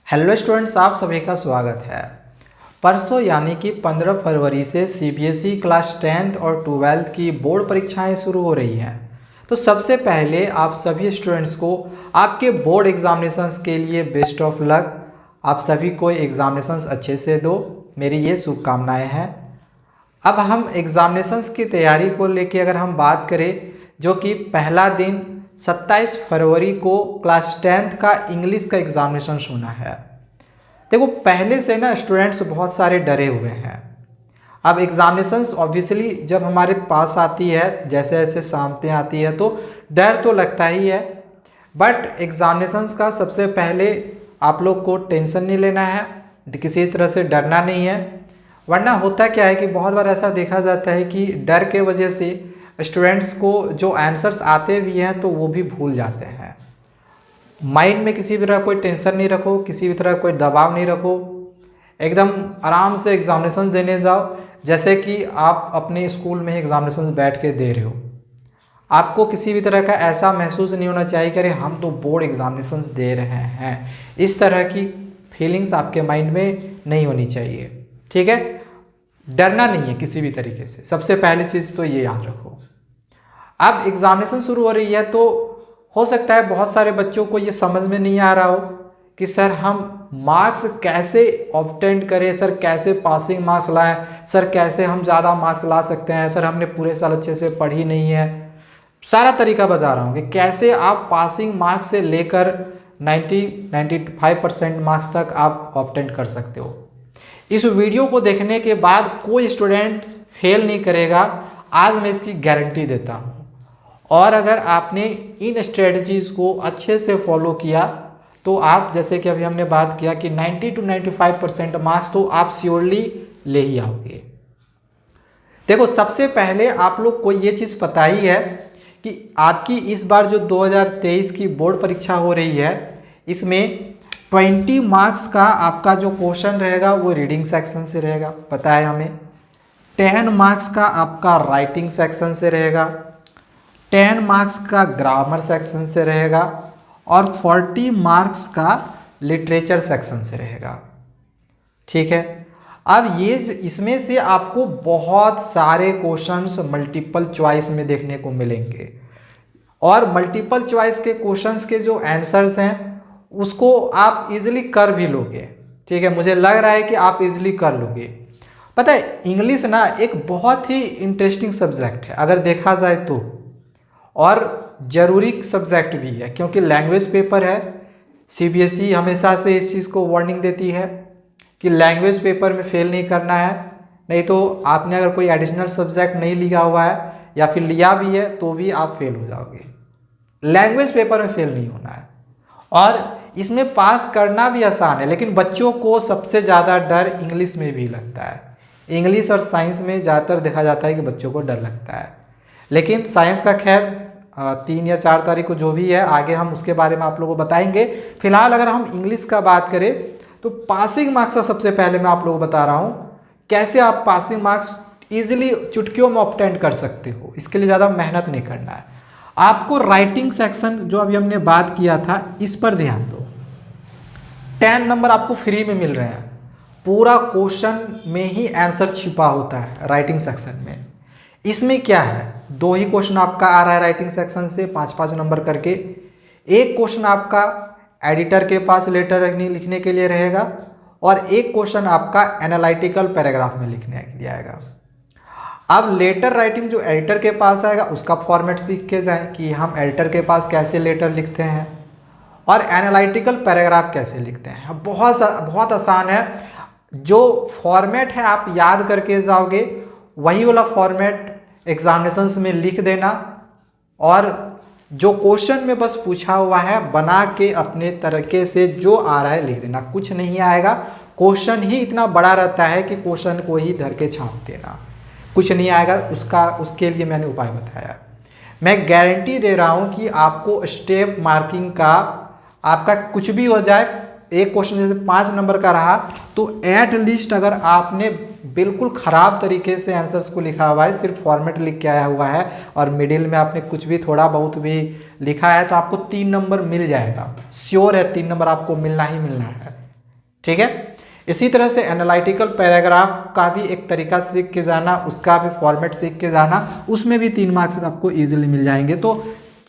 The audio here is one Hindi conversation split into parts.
हेलो स्टूडेंट्स, आप सभी का स्वागत है। परसों यानी कि 15 फरवरी से सीबीएसई क्लास 10th और 12th की बोर्ड परीक्षाएं शुरू हो रही हैं। तो सबसे पहले आप सभी स्टूडेंट्स को आपके बोर्ड एग्जामिनेशंस के लिए बेस्ट ऑफ लक। आप सभी को एग्जामिनेशंस अच्छे से दो, मेरी ये शुभकामनाएं हैं। अब हम एग्जामिनेशंस की तैयारी को लेके अगर हम बात करें, जो कि पहला दिन 27 फरवरी को क्लास 10th का इंग्लिश का एग्जामिनेशन होना है। देखो, पहले से ना स्टूडेंट्स बहुत सारे डरे हुए हैं। अब एग्जामिनेशंस ऑब्वियसली जब हमारे पास आती है, जैसे जैसे सामने आती है, तो डर तो लगता ही है। बट एग्जामिनेशंस का सबसे पहले आप लोग को टेंशन नहीं लेना है, किसी तरह से डरना नहीं है। वरना होता क्या है कि बहुत बार ऐसा देखा जाता है कि डर के वजह से स्टूडेंट्स को जो आंसर्स आते भी हैं तो वो भी भूल जाते हैं। माइंड में किसी भी तरह कोई टेंशन नहीं रखो, किसी भी तरह कोई दबाव नहीं रखो, एकदम आराम से एग्जामिनेशन देने जाओ, जैसे कि आप अपने स्कूल में ही एग्जामिनेशन बैठ के दे रहे हो। आपको किसी भी तरह का ऐसा महसूस नहीं होना चाहिए कि अरे हम तो बोर्ड एग्जामिनेशन दे रहे हैं। इस तरह की फीलिंग्स आपके माइंड में नहीं होनी चाहिए, ठीक है। डरना नहीं है किसी भी तरीके से, सबसे पहली चीज़ तो ये याद रखो। अब एग्जामिनेशन शुरू हो रही है तो हो सकता है बहुत सारे बच्चों को ये समझ में नहीं आ रहा हो कि सर हम मार्क्स कैसे ऑब्टेन करें, सर कैसे पासिंग मार्क्स लाएं, सर कैसे हम ज़्यादा मार्क्स ला सकते हैं, सर हमने पूरे साल अच्छे से पढ़ी नहीं है। सारा तरीका बता रहा हूँ कि कैसे आप पासिंग मार्क्स से लेकर 90-95% मार्क्स तक आप ऑब्टेन कर सकते हो। इस वीडियो को देखने के बाद कोई स्टूडेंट फेल नहीं करेगा, आज मैं इसकी गारंटी देता हूँ। और अगर आपने इन स्ट्रेटजीज़ को अच्छे से फॉलो किया तो आप, जैसे कि अभी हमने बात किया कि 90-95% मार्क्स तो आप श्योरली ले ही आओगे। देखो, सबसे पहले आप लोग को ये चीज़ पता ही है कि आपकी इस बार जो 2023 की बोर्ड परीक्षा हो रही है, इसमें 20 मार्क्स का आपका जो क्वेश्चन रहेगा वो रीडिंग सेक्शन से रहेगा, पता है हमें। 10 मार्क्स का आपका राइटिंग सेक्शन से रहेगा, 10 मार्क्स का ग्रामर सेक्शन से रहेगा और 40 मार्क्स का लिटरेचर सेक्शन से रहेगा, ठीक है। अब ये इसमें से आपको बहुत सारे क्वेश्चंस मल्टीपल चॉइस में देखने को मिलेंगे और मल्टीपल चॉइस के क्वेश्चंस के जो आंसर्स हैं उसको आप इजीली कर भी लोगे, ठीक है। मुझे लग रहा है कि आप इजीली कर लोगे। पता है, इंग्लिश ना एक बहुत ही इंटरेस्टिंग सब्जेक्ट है अगर देखा जाए तो, और ज़रूरी सब्जेक्ट भी है क्योंकि लैंग्वेज पेपर है। सीबीएसई हमेशा से इस चीज़ को वार्निंग देती है कि लैंग्वेज पेपर में फेल नहीं करना है, नहीं तो आपने अगर कोई एडिशनल सब्जेक्ट नहीं लिया हुआ है या फिर लिया भी है तो भी आप फेल हो जाओगे। लैंग्वेज पेपर में फेल नहीं होना है और इसमें पास करना भी आसान है, लेकिन बच्चों को सबसे ज़्यादा डर इंग्लिश में भी लगता है। इंग्लिश और साइंस में ज़्यादातर देखा जाता है कि बच्चों को डर लगता है, लेकिन साइंस का खैर 3 या 4 तारीख को जो भी है आगे हम उसके बारे में आप लोगों को बताएंगे। फिलहाल अगर हम इंग्लिश का बात करें तो पासिंग मार्क्स का सबसे पहले मैं आप लोगों को बता रहा हूँ कैसे आप पासिंग मार्क्स इजीली चुटकियों में ऑब्टेन कर सकते हो। इसके लिए ज़्यादा मेहनत नहीं करना है आपको। राइटिंग सेक्शन जो अभी हमने बात किया था इस पर ध्यान दो। 10 नंबर आपको फ्री में मिल रहे हैं, पूरा क्वेश्चन में ही आंसर छिपा होता है राइटिंग सेक्शन में। इसमें क्या है, 2 ही क्वेश्चन आपका आ रहा है राइटिंग सेक्शन से 5-5 नंबर करके। एक क्वेश्चन आपका एडिटर के पास लेटर लिखने के लिए रहेगा और एक क्वेश्चन आपका एनालिटिकल पैराग्राफ में लिखने के लिए आएगा। अब लेटर राइटिंग जो एडिटर के पास आएगा उसका फॉर्मेट सीख के जाएं कि हम एडिटर के पास कैसे लेटर लिखते हैं और एनालिटिकल पैराग्राफ कैसे लिखते हैं। बहुत आसान है, जो फॉर्मेट है आप याद करके जाओगे वही वाला फॉर्मेट एग्जामिनेशंस में लिख देना और जो क्वेश्चन में बस पूछा हुआ है बना के अपने तरीके से जो आ रहा है लिख देना। कुछ नहीं आएगा, क्वेश्चन ही इतना बड़ा रहता है कि क्वेश्चन को ही धर के छाप देना, कुछ नहीं आएगा। उसके लिए मैंने उपाय बताया। मैं गारंटी दे रहा हूँ कि आपको स्टेप मार्किंग का आपका कुछ भी हो जाए, एक क्वेश्चन जैसे 5 नंबर का रहा तो एट लीस्ट अगर आपने बिल्कुल ख़राब तरीके से आंसर्स को लिखा हुआ है, सिर्फ फॉर्मेट लिख के आया हुआ है और मिडिल में आपने कुछ भी थोड़ा बहुत भी लिखा है, तो आपको 3 नंबर मिल जाएगा। श्योर है 3 नंबर आपको मिलना ही मिलना है। ठीक है। इसी तरह से एनालिटिकल पैराग्राफ का भी एक तरीका सीख के जाना, उसका भी फॉर्मेट सीख के जाना, उसमें भी 3 मार्क्स आपको इजीली मिल जाएंगे। तो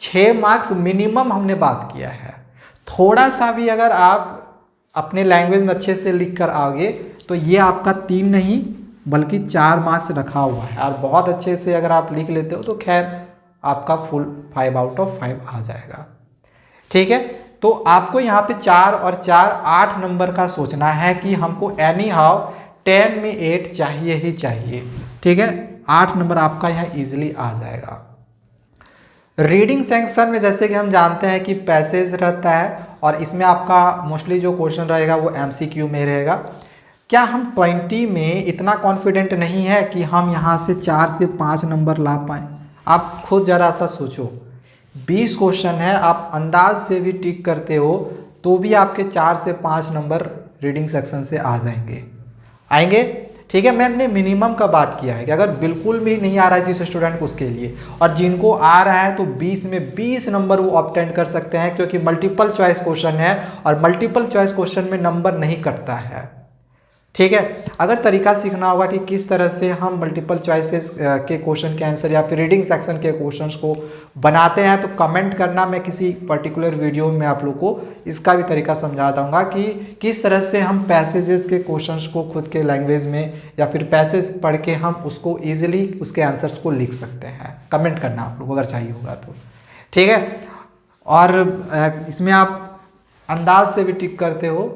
6 मार्क्स मिनिमम हमने बात किया है। थोड़ा सा भी अगर आप अपने लैंग्वेज में अच्छे से लिख कर आओगे तो ये आपका 3 नहीं बल्कि 4 मार्क्स रखा हुआ है। और बहुत अच्छे से अगर आप लिख लेते हो तो खैर आपका फुल 5 आउट ऑफ 5 आ जाएगा। ठीक है, तो आपको यहाँ पे 4 और 4 8 नंबर का सोचना है कि हमको एनी हाउ 10 में 8 चाहिए ही चाहिए। ठीक है, 8 नंबर आपका यहाँ इजीली आ जाएगा। रीडिंग सेक्शन में जैसे कि हम जानते हैं कि पैसेज रहता है और इसमें आपका मोस्टली जो क्वेश्चन रहेगा वो MCQ में रहेगा। क्या हम 20 में इतना कॉन्फिडेंट नहीं है कि हम यहाँ से 4 से 5 नंबर ला पाएँ? आप खुद ज़रा सा सोचो, 20 क्वेश्चन है, आप अंदाज से भी टिक करते हो तो भी आपके 4 से 5 नंबर रीडिंग सेक्शन से आ जाएंगे, आएंगे। ठीक है, मैंने मिनिमम का बात किया है कि अगर बिल्कुल भी नहीं आ रहा है जिस स्टूडेंट को उसके लिए, और जिनको आ रहा है तो 20 में 20 नंबर वो ऑब्टेन कर सकते हैं, क्योंकि मल्टीपल चॉइस क्वेश्चन है और मल्टीपल चॉइस क्वेश्चन में नंबर नहीं कटता है। ठीक है, अगर तरीका सीखना होगा कि किस तरह से हम मल्टीपल चॉइसेस के क्वेश्चन के आंसर या फिर रीडिंग सेक्शन के क्वेश्चंस को बनाते हैं तो कमेंट करना, मैं किसी पर्टिकुलर वीडियो में आप लोग को इसका भी तरीका समझा दूंगा कि किस तरह से हम पैसेजेस के क्वेश्चंस को खुद के लैंग्वेज में या फिर पैसेज पढ़ के हम उसको ईजिली उसके आंसर्स को लिख सकते हैं। कमेंट करना आप लोग अगर चाहिए होगा तो। ठीक है, और इसमें आप अंदाज से भी टिक करते हो,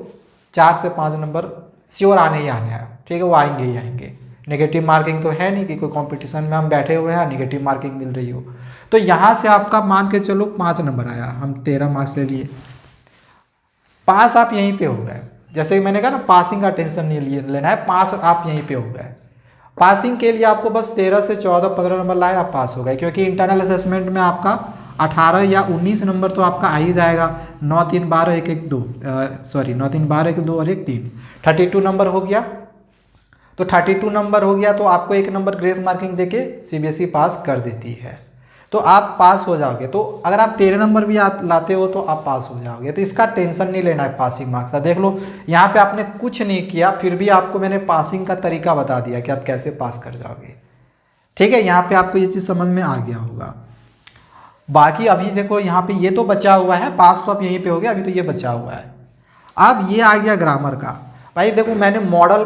4 से 5 नंबर श्योर आने ही आने हैं। ठीक है, वो आएंगे ही आएंगे। नेगेटिव मार्किंग तो है नहीं कि कोई कंपटीशन में हम बैठे हुए हैं नेगेटिव मार्किंग मिल रही हो। तो यहाँ से आपका मान के चलो 5 नंबर आया, हम 13 मार्क्स ले लिए, पास आप यहीं पे हो गए। जैसे कि मैंने कहा ना, पासिंग का टेंशन नहीं लेना है, पास आप यहीं पे हो गए। पासिंग के लिए आपको बस 13 से 14-15 नंबर लाए, आप पास हो गए, क्योंकि इंटरनल असेसमेंट में आपका 18 या 19 नंबर तो आपका आ ही जाएगा। 9 3 12 1 1 2 सॉरी 9 3 12 1 2 और 1 3 32 नंबर हो गया। तो 32 नंबर हो गया तो आपको 1 नंबर ग्रेस मार्किंग देके CBSE पास कर देती है, तो आप पास हो जाओगे। तो अगर आप 13 नंबर भी लाते हो तो आप पास हो जाओगे। तो इसका टेंशन नहीं लेना है पासिंग मार्क्स का। देख लो यहाँ पे आपने कुछ नहीं किया, फिर भी आपको मैंने पासिंग का तरीका बता दिया कि आप कैसे पास कर जाओगे। ठीक है, यहाँ पे आपको ये चीज़ समझ में आ गया होगा। बाकी अभी देखो यहाँ पे ये तो बचा हुआ है, पास तो आप यहीं पे हो गया, अभी तो ये बचा हुआ है। अब ये आ गया ग्रामर का। भाई देखो, मैंने मॉडल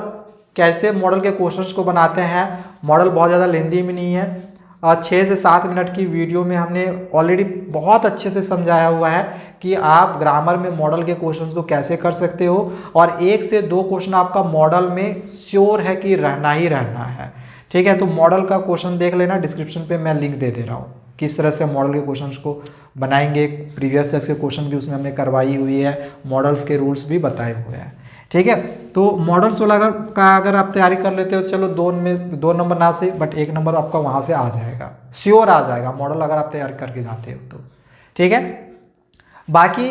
कैसे मॉडल के क्वेश्चंस को बनाते हैं, मॉडल बहुत ज़्यादा लेंदी में नहीं है, 6 से 7 मिनट की वीडियो में हमने ऑलरेडी बहुत अच्छे से समझाया हुआ है कि आप ग्रामर में मॉडल के क्वेश्चंस को कैसे कर सकते हो, और 1 से 2 क्वेश्चन आपका मॉडल में श्योर है कि रहना ही रहना है। ठीक है, तो मॉडल का क्वेश्चन देख लेना, डिस्क्रिप्शन पे मैं लिंक दे रहा हूँ किस तरह से मॉडल के क्वेश्चंस को बनाएंगे। प्रीवियस ईयर के क्वेश्चन भी उसमें हमने करवाई हुई है, मॉडल्स के रूल्स भी बताए हुए हैं। ठीक है, तो मॉडल्स वाला अगर आप तैयारी कर लेते हो, चलो 2 नंबर ना से बट 1 नंबर आपका वहाँ से आ जाएगा, श्योर आ जाएगा मॉडल अगर आप तैयार करके जाते हो तो। ठीक है, बाकी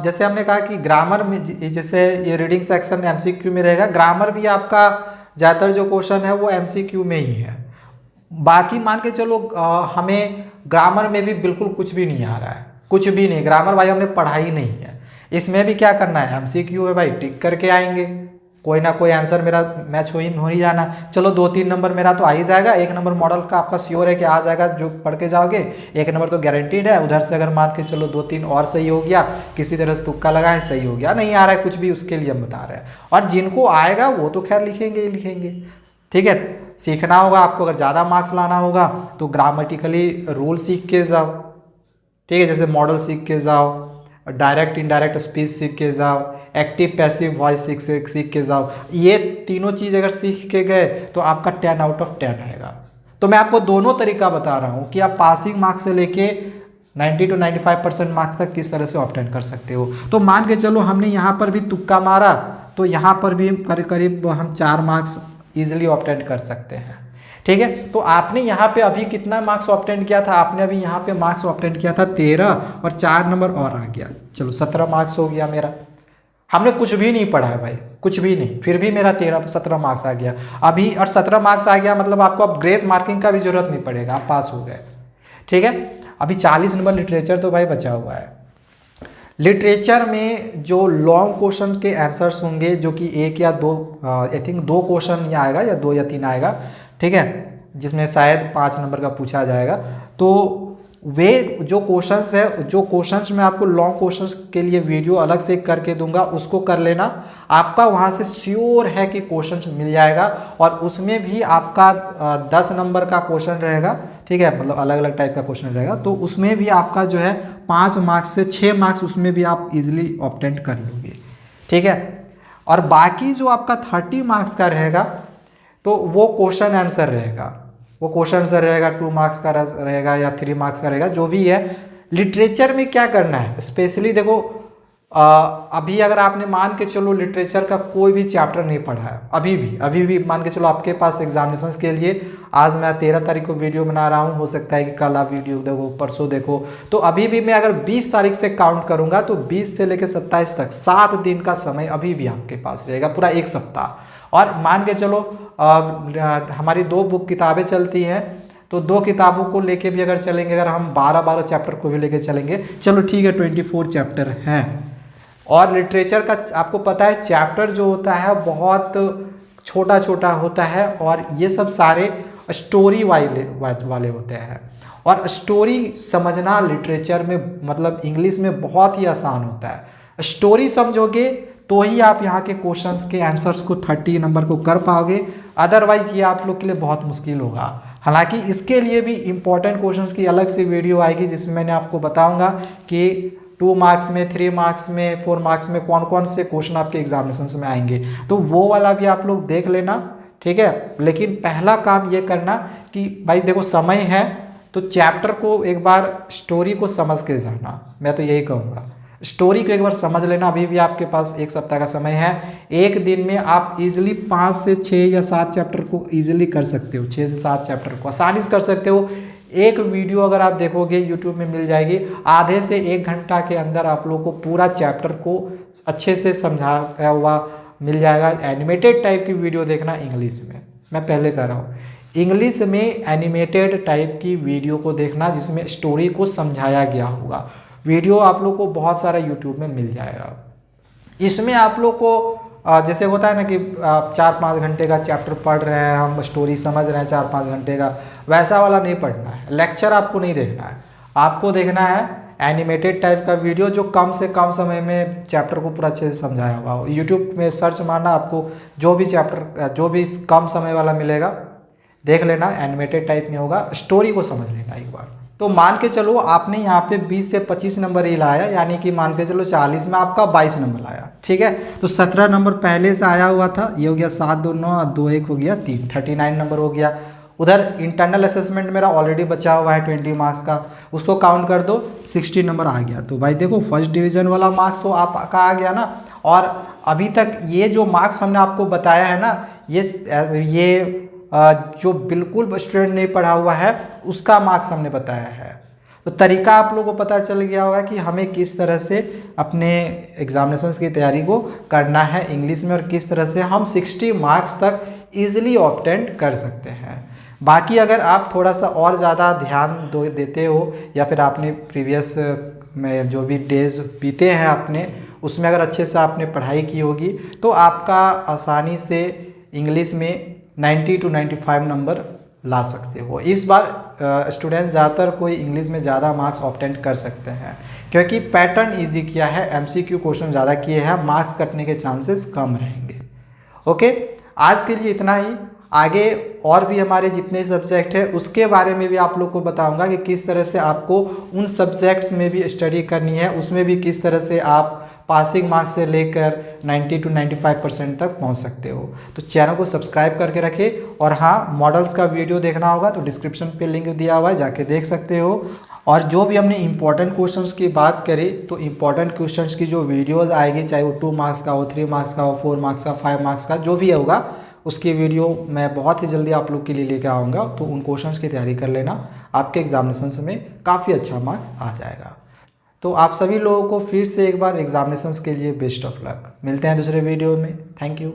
जैसे हमने कहा कि ग्रामर में जैसे ये रीडिंग सेक्शन MCQ में रहेगा, ग्रामर भी आपका ज़्यादातर जो क्वेश्चन है वो MCQ में ही है। बाकी मान के चलो हमें ग्रामर में भी बिल्कुल कुछ भी नहीं आ रहा है, कुछ भी नहीं, ग्रामर भाई हमने पढ़ाई नहीं है। इसमें भी क्या करना है, MCQ है भाई, टिक करके आएंगे, कोई ना कोई आंसर मेरा मैच हो ही जाना। चलो 2-3 नंबर मेरा तो आ ही जाएगा, 1 नंबर मॉडल का आपका श्योर है कि आ जाएगा, जो पढ़ के जाओगे 1 नंबर तो गारंटीड है। उधर से अगर मान के चलो 2-3 और सही हो गया, किसी तरह से तुक्का लगाएं, सही हो गया, नहीं आ रहा है कुछ भी, उसके लिए हम बता रहे हैं। और जिनको आएगा वो तो खैर लिखेंगे ही लिखेंगे। ठीक है, सीखना होगा आपको, अगर ज़्यादा मार्क्स लाना होगा तो ग्रामेटिकली रूल सीख के जाओ। ठीक है, जैसे मॉडल सीख के जाओ, डायरेक्ट इनडायरेक्ट स्पीच सीख के जाओ, एक्टिव पैसिव वॉइस सीख के जाओ। ये तीनों चीज़ अगर सीख के गए तो आपका 10 आउट ऑफ 10 आएगा। तो मैं आपको दोनों तरीका बता रहा हूँ कि आप पासिंग मार्क्स से लेके 90 to 95% मार्क्स तक किस तरह से ऑब्टेन कर सकते हो। तो मान के चलो हमने यहाँ पर भी तुक्का मारा, तो यहाँ पर भी करीब हम 4 मार्क्स ईजिली ऑब्टेन कर सकते हैं। ठीक है, तो आपने यहाँ पे अभी कितना मार्क्स ऑब्टेन किया था, आपने अभी यहाँ पे मार्क्स ऑब्टेन किया था 13 और 4 नंबर और आ गया, चलो 17 मार्क्स हो गया मेरा। हमने कुछ भी नहीं पढ़ा है भाई, कुछ भी नहीं, फिर भी मेरा 17 मार्क्स आ गया अभी। और 17 मार्क्स आ गया मतलब आपको अब ग्रेस मार्किंग का भी जरूरत नहीं पड़ेगा, आप पास हो गए। ठीक है, अभी 40 नंबर लिटरेचर तो भाई बचा हुआ है। लिटरेचर में जो लॉन्ग क्वेश्चन के आंसर्स होंगे, जो कि एक या दो, आई थिंक 2 क्वेश्चन या आएगा या 2 या 3 आएगा, ठीक है, जिसमें शायद 5 नंबर का पूछा जाएगा। तो वे जो क्वेश्चंस है, जो क्वेश्चंस मैं आपको लॉन्ग क्वेश्चंस के लिए वीडियो अलग से करके दूंगा, उसको कर लेना। आपका वहाँ से श्योर है कि क्वेश्चंस मिल जाएगा, और उसमें भी आपका 10 नंबर का क्वेश्चन रहेगा, ठीक है, मतलब अलग अलग टाइप का क्वेश्चन रहेगा। तो उसमें भी आपका जो है 5 मार्क्स से 6 मार्क्स उसमें भी आप इजीली ऑब्टेन कर लोगे, ठीक है। और बाकी जो आपका 30 मार्क्स का रहेगा, तो वो क्वेश्चन आंसर रहेगा, वो क्वेश्चन आंसर रहेगा, 2 मार्क्स का रहेगा या 3 मार्क्स का रहेगा, जो भी है। लिटरेचर में क्या करना है स्पेशली, देखो अभी अगर आपने मान के चलो लिटरेचर का कोई भी चैप्टर नहीं पढ़ा है, अभी भी मान के चलो आपके पास एग्जामिनेशंस के लिए, आज मैं 13 तारीख को वीडियो बना रहा हूँ, हो सकता है कि कल आप वीडियो देखो, परसों देखो, तो अभी भी मैं अगर 20 तारीख से काउंट करूँगा तो 20 से लेकर 27 तक 7 दिन का समय अभी भी आपके पास रहेगा, पूरा 1 सप्ताह। और मान के चलो हमारी 2 बुक किताबें चलती हैं, तो 2 किताबों को लेके भी अगर चलेंगे, अगर हम 12 चैप्टर को भी लेके चलेंगे, चलो ठीक है 24 चैप्टर हैं। और लिटरेचर का आपको पता है चैप्टर जो होता है बहुत छोटा छोटा होता है, और ये सब सारे स्टोरी वाले होते हैं। और स्टोरी समझना लिटरेचर में, मतलब इंग्लिश में बहुत ही आसान होता है। स्टोरी समझोगे तो ही आप यहाँ के क्वेश्चंस के आंसर्स को 30 नंबर को कर पाओगे, अदरवाइज ये आप लोग के लिए बहुत मुश्किल होगा। हालांकि इसके लिए भी इम्पॉर्टेंट क्वेश्चंस की अलग से वीडियो आएगी, जिसमें मैंने आपको बताऊंगा कि 2 मार्क्स में, 3 मार्क्स में, 4 मार्क्स में कौन कौन से क्वेश्चन आपके एग्जामिनेशन में आएंगे, तो वो वाला भी आप लोग देख लेना, ठीक है। लेकिन पहला काम ये करना कि भाई देखो समय है, तो चैप्टर को एक बार स्टोरी को समझ के जाना, मैं तो यही कहूँगा। स्टोरी को एक बार समझ लेना, अभी भी आपके पास 1 सप्ताह का समय है। एक दिन में आप इजीली 5 से 6 या 7 चैप्टर को इजीली कर सकते हो, 6 से 7 चैप्टर को आसानी से कर सकते हो। एक वीडियो अगर आप देखोगे यूट्यूब में मिल जाएगी, आधे से 1 घंटा के अंदर आप लोग को पूरा चैप्टर को अच्छे से समझाया हुआ मिल जाएगा। एनिमेटेड टाइप की वीडियो देखना इंग्लिश में, मैं पहले कह रहा हूँ, इंग्लिश में एनिमेटेड टाइप की वीडियो को देखना, जिसमें स्टोरी को समझाया गया होगा। वीडियो आप लोग को बहुत सारा यूट्यूब में मिल जाएगा। इसमें आप लोग को जैसे होता है ना कि 4-5 घंटे का चैप्टर पढ़ रहे हैं, हम स्टोरी समझ रहे हैं 4-5 घंटे का, वैसा वाला नहीं पढ़ना है। लेक्चर आपको नहीं देखना है, आपको देखना है एनिमेटेड टाइप का वीडियो, जो कम से कम समय में चैप्टर को पूरा अच्छे से समझाया हुआ हो। यूट्यूब में सर्च मारना, आपको जो भी चैप्टर, जो भी कम समय वाला मिलेगा देख लेना, एनिमेटेड टाइप में होगा, स्टोरी को समझ लेना एक बार। तो मान के चलो आपने यहाँ पे 20 से 25 नंबर ही लाया, यानी कि मान के चलो 40 में आपका 22 नंबर लाया, ठीक है। तो 17 नंबर पहले से आया हुआ था, ये हो गया 7, 2, 9 और 2, 1 हो गया 3, 39 नंबर हो गया। उधर इंटरनल असेसमेंट मेरा ऑलरेडी बचा हुआ है 20 मार्क्स का, उसको काउंट कर दो, 60 नंबर आ गया। तो भाई देखो फर्स्ट डिवीज़न वाला मार्क्स तो आपका आ गया ना। और अभी तक ये जो मार्क्स हमने आपको बताया है ना, ये जो बिल्कुल स्टूडेंट नहीं पढ़ा हुआ है उसका मार्क्स हमने बताया है। तो तरीका आप लोगों को पता चल गया होगा कि हमें किस तरह से अपने एग्जामिनेशंस की तैयारी को करना है इंग्लिश में, और किस तरह से हम 60 मार्क्स तक इजीली ऑब्टेन कर सकते हैं। बाकी अगर आप थोड़ा सा और ज़्यादा ध्यान देते हो, या फिर आपने प्रीवियस में जो भी डेज बीते हैं अपने, उसमें अगर अच्छे से आपने पढ़ाई की होगी, तो आपका आसानी से इंग्लिश में 90 to 95 नंबर ला सकते हो। इस बार स्टूडेंट्स ज़्यादातर कोई इंग्लिश में ज़्यादा मार्क्स ऑब्टेन कर सकते हैं, क्योंकि पैटर्न इजी किया है, MCQ क्वेश्चन ज़्यादा किए हैं, मार्क्स कटने के चांसेस कम रहेंगे। ओके, आज के लिए इतना ही। आगे और भी हमारे जितने सब्जेक्ट हैं उसके बारे में भी आप लोग को बताऊंगा कि किस तरह से आपको उन सब्जेक्ट्स में भी स्टडी करनी है, उसमें भी किस तरह से आप पासिंग मार्क्स से लेकर 90 to 95% तक पहुंच सकते हो। तो चैनल को सब्सक्राइब करके रखें। और हाँ, मॉडल्स का वीडियो देखना होगा तो डिस्क्रिप्शन पे लिंक दिया हुआ है, जाके देख सकते हो। और जो भी हमने इंपॉर्टेंट क्वेश्चंस की बात करी, तो इंपॉर्टेंट क्वेश्चंस की जो वीडियोज़ आएगी, चाहे वो 2 मार्क्स का हो, 3 मार्क्स का हो, 4 मार्क्स का, 5 मार्क्स का, जो भी होगा उसकी वीडियो मैं बहुत ही जल्दी आप लोग के लिए लेकर आऊँगा। तो उन क्वेश्चंस की तैयारी कर लेना, आपके एग्जामिनेशंस में काफ़ी अच्छा मार्क्स आ जाएगा। तो आप सभी लोगों को फिर से एक बार एग्जामिनेशंस के लिए बेस्ट ऑफ लक। मिलते हैं दूसरे वीडियो में। Thank you.